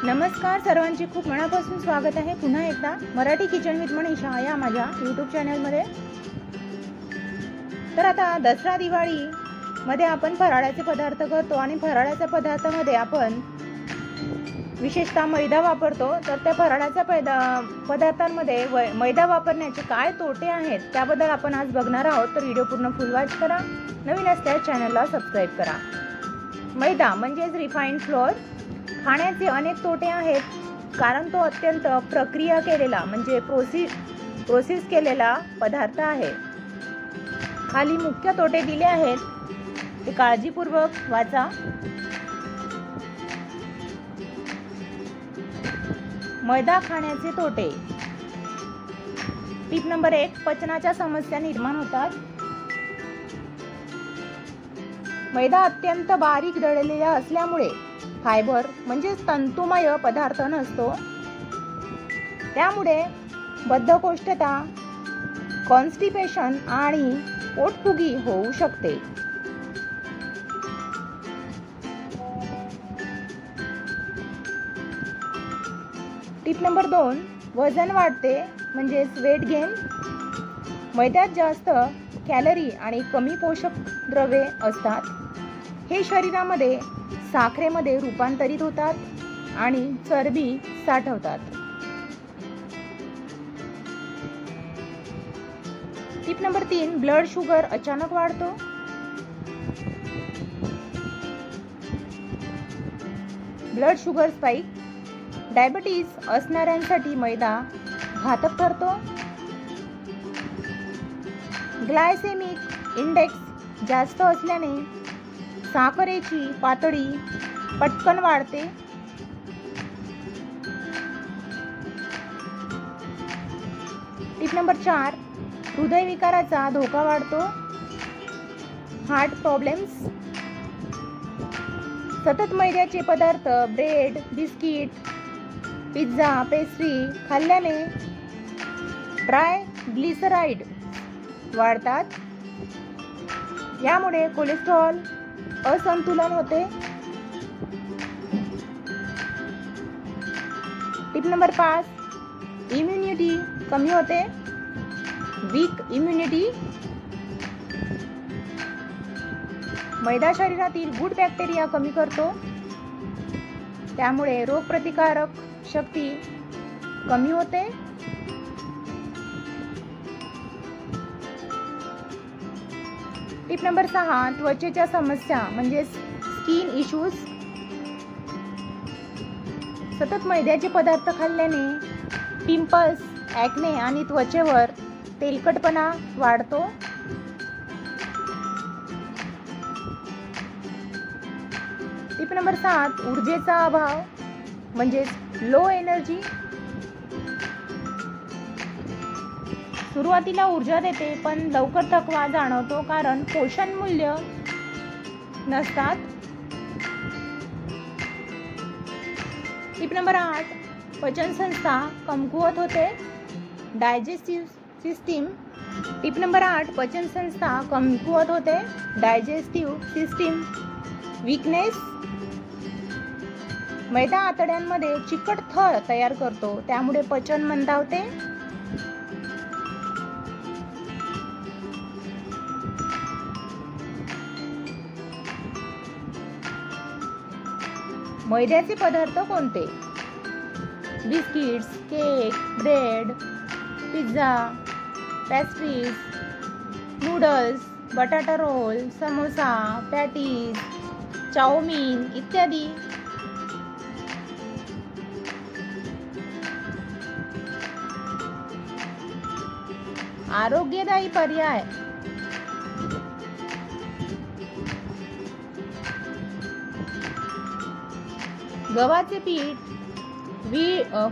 नमस्कार सर्वांचे खूप मनापासून स्वागत आहे पुन्हा एकदा मराठी किचन विथ मनीषा या माझ्या यूट्यूब चॅनलमध्ये। तर आता दसरा दिवाळी मध्ये आपण फराळाचे पदार्थ करतो आणि फराळाच्या पदार्थामध्ये आपण विशेषतः मैदा वापरतो। तर त्या फराळाच्या पदार्थांमध्ये मैदा वापरण्याचे काय तोटे आहेत त्याबद्दल आपण आज बघणार आहोत। तर व्हिडिओ पूर्ण फुल वॉच करा, नवीन असल्यास चॅनलला सबस्क्राइब करा। मैदा म्हणजेच रिफाइंड फ्लोअर खाण्याचे अनेक तोटे आहेत, कारण तो अत्यंत प्रक्रिया केलेला म्हणजे प्रोसेस केलेला पदार्थ आहे। खाली मुख्य तोटे दिले आहेत, ते काळजीपूर्वक वाचा। मैदा खाण्याचे तोटे। टिप नंबर 1, पचनाच्या समस्या निर्माण होतात। मैदा अत्यंत बारीक दळलेला असल्यामुळे फायबर म्हणजे तंतुमय पदार्थ नसतो, त्यामुळे बद्धकोष्ठता, कॉन्स्टिपेशन आणि पोटफुगी होऊ शकते। टिप नंबर 2, वजन वाढते म्हणजे वेट गेन। मैद्यात जास्त कॅलरी आणि कमी पोषक द्रव्ये असतात, हे शरीरामध्ये साखरेमध्ये रूपांतरित होतात आणि चरबी साठवतात। टिप नंबर 3, ब्लड शुगर अचानक वाढतो। Blood sugar spike. डायबिटीज असणाऱ्यांसाठी मैदा घातक ठरतो। ग्लायसेमिक इंडेक्स जास्त असल्याने साखरेची पातळी पटकन वाढते। टिप नंबर 4, हृदयविकाराचा धोका वाढतो। Heart problems. सतत मैद्याचे पदार्थ, ब्रेड, बिस्किट, पिझ्झा, पेस्ट्री खाल्ल्याने ट्रायग्लिसराइड वाढतात, यामुळे कोलेस्ट्रॉल असंतुलन होते। टिप नंबर 5, इम्युनिटी कमी होते। Weak immunity. मैदा शरीरातील गुड बॅक्टेरिया कमी करतो, त्यामुळे रोगप्रतिकारक शक्ती कमी होते। टिप नंबर 6, त्वचेच्या समस्या म्हणजे स्किन इश्यूज। सतत मैद्याचे पदार्थ खाल्ल्याने पिंपल्स, ॲक्ने आणि त्वचेवर तेलकटपणा वाढतो। टिप नंबर 7, ऊर्जेचा अभाव म्हणजे लो एनर्जी। सुरुवातीला ऊर्जा देते पण लवकर थकवा जाणवतो, कारण पोषण मूल्य नसतात। टिप नंबर 8, पचन संस्था कमकुवत होते। Digestive system. टिप नंबर 8, पचन संस्था कमकुवत होते। Digestive system weakness. मैदा आतड्यांमध्ये चिकट थर तयार करतो, त्यामुळे पचन मंदावते। मैद्याचे पदार्थ कोणते? Biscuits, cake, bread, pizza, pastries, noodles, बटाटा रोल, समोसा, पॅटीज, चाउमीन इत्यादी। आरोग्यदायी पर्याय। गव्हाचे पीठ,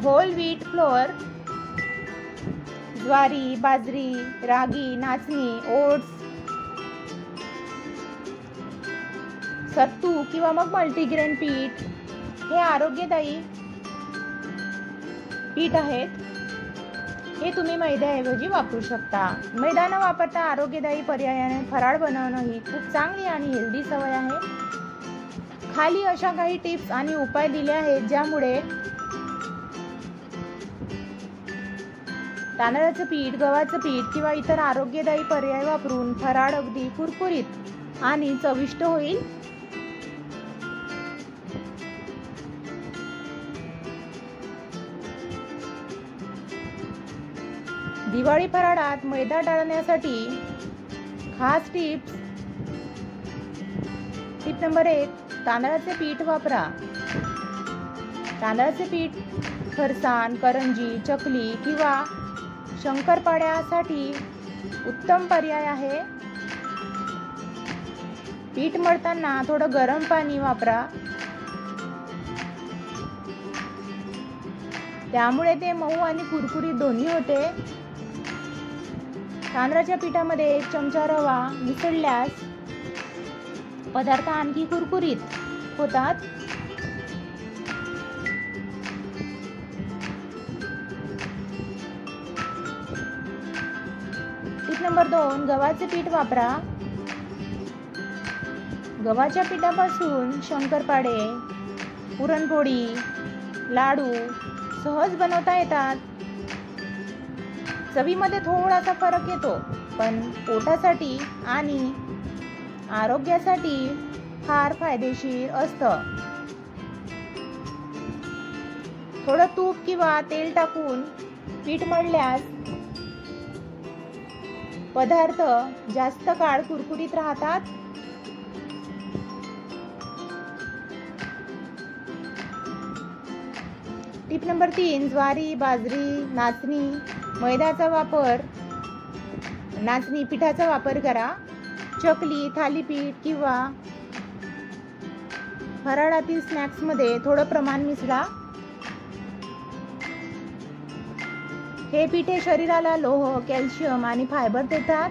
होल व्हीट फ्लोअर, ज्वारी, बाजरी, रागी, नाचणी, ओट्स, सत्तू किंवा मग मल्टीग्रेन पीठ हे आरोग्यदायी पीठ आहेत, हे तुम्ही मैद्याऐवजी वापरू शकता। मैदा न वापरता आरोग्यदायी पर्यायाने फराळ बनवणं ही खूप चांगली आणि हेल्दी सवय आहे। खाली अशा काही टिप्स आणि उपाय दिले आहेत ज्यामुळे तांदळाचं पीठ, गव्हाचं पीठ किंवा इतर आरोग्यदायी पर्याय वापरून फराळ अगदी कुरकुरीत आणि चविष्ट होईल. दिवाळी फराळात मैदा टाळण्यासाठी खास टिप्स. टिप नंबर 1, तांदळाचे पीठ वापरा. तांदळाचे पीठ फरसाण, करंजी, चकली किंवा शंकरपाळ्यासाठी उत्तम पर्याय आहे. पीठ मळताना थोडं गरम पाणी वापरा, त्यामुळे ते मऊ आणि कुरकुरीत दोन्ही होते. तांदळाच्या पिठामध्ये 1 चमचा रवा मिसळल्यास पदार्थ आणखी कुरकुरीत होतात. टिप नंबर 2, गव्हाचे पीठ वापरा. गव्हाच्या पिठापासून शंकरपाळे, पुरणपोळी, लाडू सहज बनवता येतात. चवीमध्ये थोडासा फरक येतो, पण पोटासाठी आणि आरोग्यासाठी फार फायदेशीर असतं. थोडं तूप किंवा तेल टाकून पीठ मळल्यास पदार्थ जास्त काळ कुरकुरीत राहतात. टिप नंबर 3, ज्वारी, बाजरी, नाचणी पिठाचा वापर करा. चकली, थालीपीठ किंवा फराळातील स्नॅक्स मध्ये थोडं प्रमाण मिसळा. हे पिठे शरीराला लोह, कॅल्शियम आणि फायबर देतात.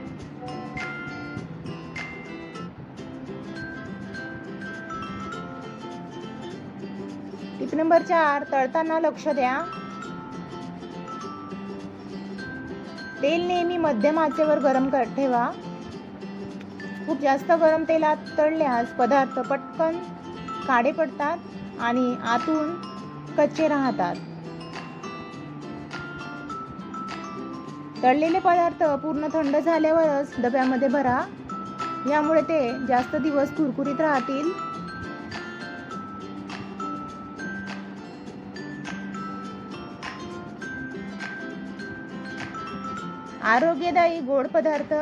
टिप नंबर 4, तळताना लक्ष द्या. तेल नेहमी मध्यम आचेवर गरम ठेवा. खूप जास्त गरम तेलात तळल्यास पदार्थ पटकन काळे पडतात आणि आतून कच्चे राहतात. तळलेले पदार्थ पूर्ण थंड झाल्यावरच डब्यामध्ये भरा, यामुळे ते जास्त दिवस कुरकुरीत राहतील. आरोग्यदायी गोड पदार्थ.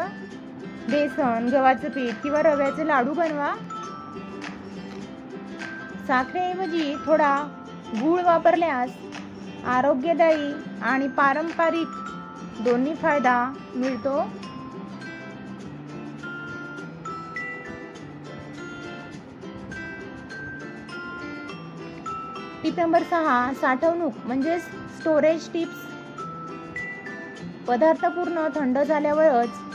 बेसन, गव्हाचं पीठ किंवा रव्याचे लाडू बनवा. साखरेऐवजी थोडा गूळ वापरल्यास आरोग्यदायी आणि पारंपरिक दोन्ही फायदा मिळतो. टिप नंबर 6, साठवणूक म्हणजे स्टोरेज टिप्स. पदार्थ पूर्ण थंड झाल्यावरच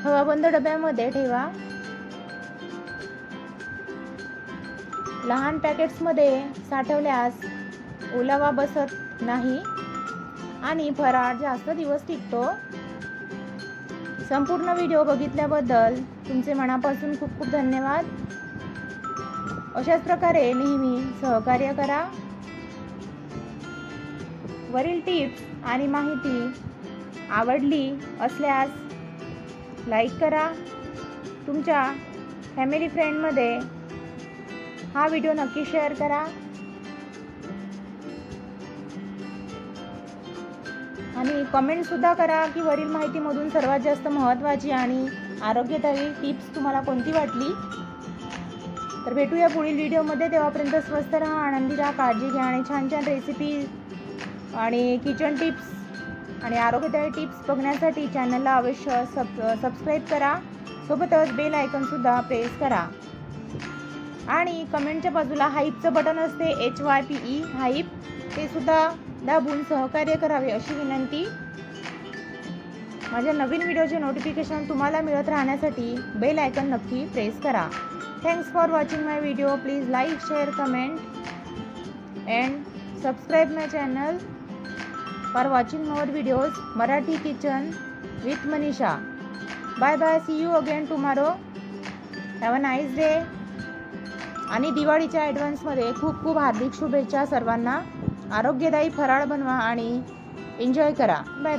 हवाबंद डब्यामध्ये ठेवा. लहान पॅकेट्समध्ये साठवल्यास ओलावा बसत नाही आणि फराळ जास्त दिवस टिकतो. संपूर्ण व्हिडिओ बघितल्याबद्दल तुमचे मनापासून खूप खूप धन्यवाद. अशाच प्रकारे नेहमी सहकार्य करा. वरील टिप्स आणि माहिती आवडली असल्यास लाईक करा. तुमच्या फॅमिली फ्रेंडमध्ये हा व्हिडिओ नक्की शेअर करा. आणि कमेंटसुद्धा करा की वरील माहितीमधून सर्वात जास्त महत्त्वाची आणि आरोग्यदायी टिप्स तुम्हाला कोणती वाटली. तर भेटूया पुढील व्हिडिओमध्ये. तेव्हापर्यंत स्वस्थ राहा, आनंदी राहा, काळजी घ्या आणि छान छान रेसिपी आणि किचन टिप्स आणि आरोग्यदायी टिप्स बघण्यासाठी चॅनलला अवश्य सबस्क्राईब करा. सोबतच बेल आयकॉनसुद्धा प्रेस करा. आणि कमेंटच्या बाजूला हाईपचं बटन असते, HYPE हाईप, ते सुद्धा दाबून सहकार्य करावे अशी विनंती. माझ्या नवीन व्हिडिओचे नोटिफिकेशन तुम्हाला मिळत राहण्यासाठी बेल आयकॉन नक्की प्रेस करा. Thanks for watching my video. Please like, share, comment and subscribe my channel for watching more videos. Marathi kitchen with Manisha. Bye bye. See you again tomorrow. Have a nice day. आणि दिवाळीच्या ॲडव्हान्समध्ये खूप खूप हार्दिक शुभेच्छा सर्वांना. आरोग्यदायी फराळ बनवा आणि एन्जॉय करा. बाय.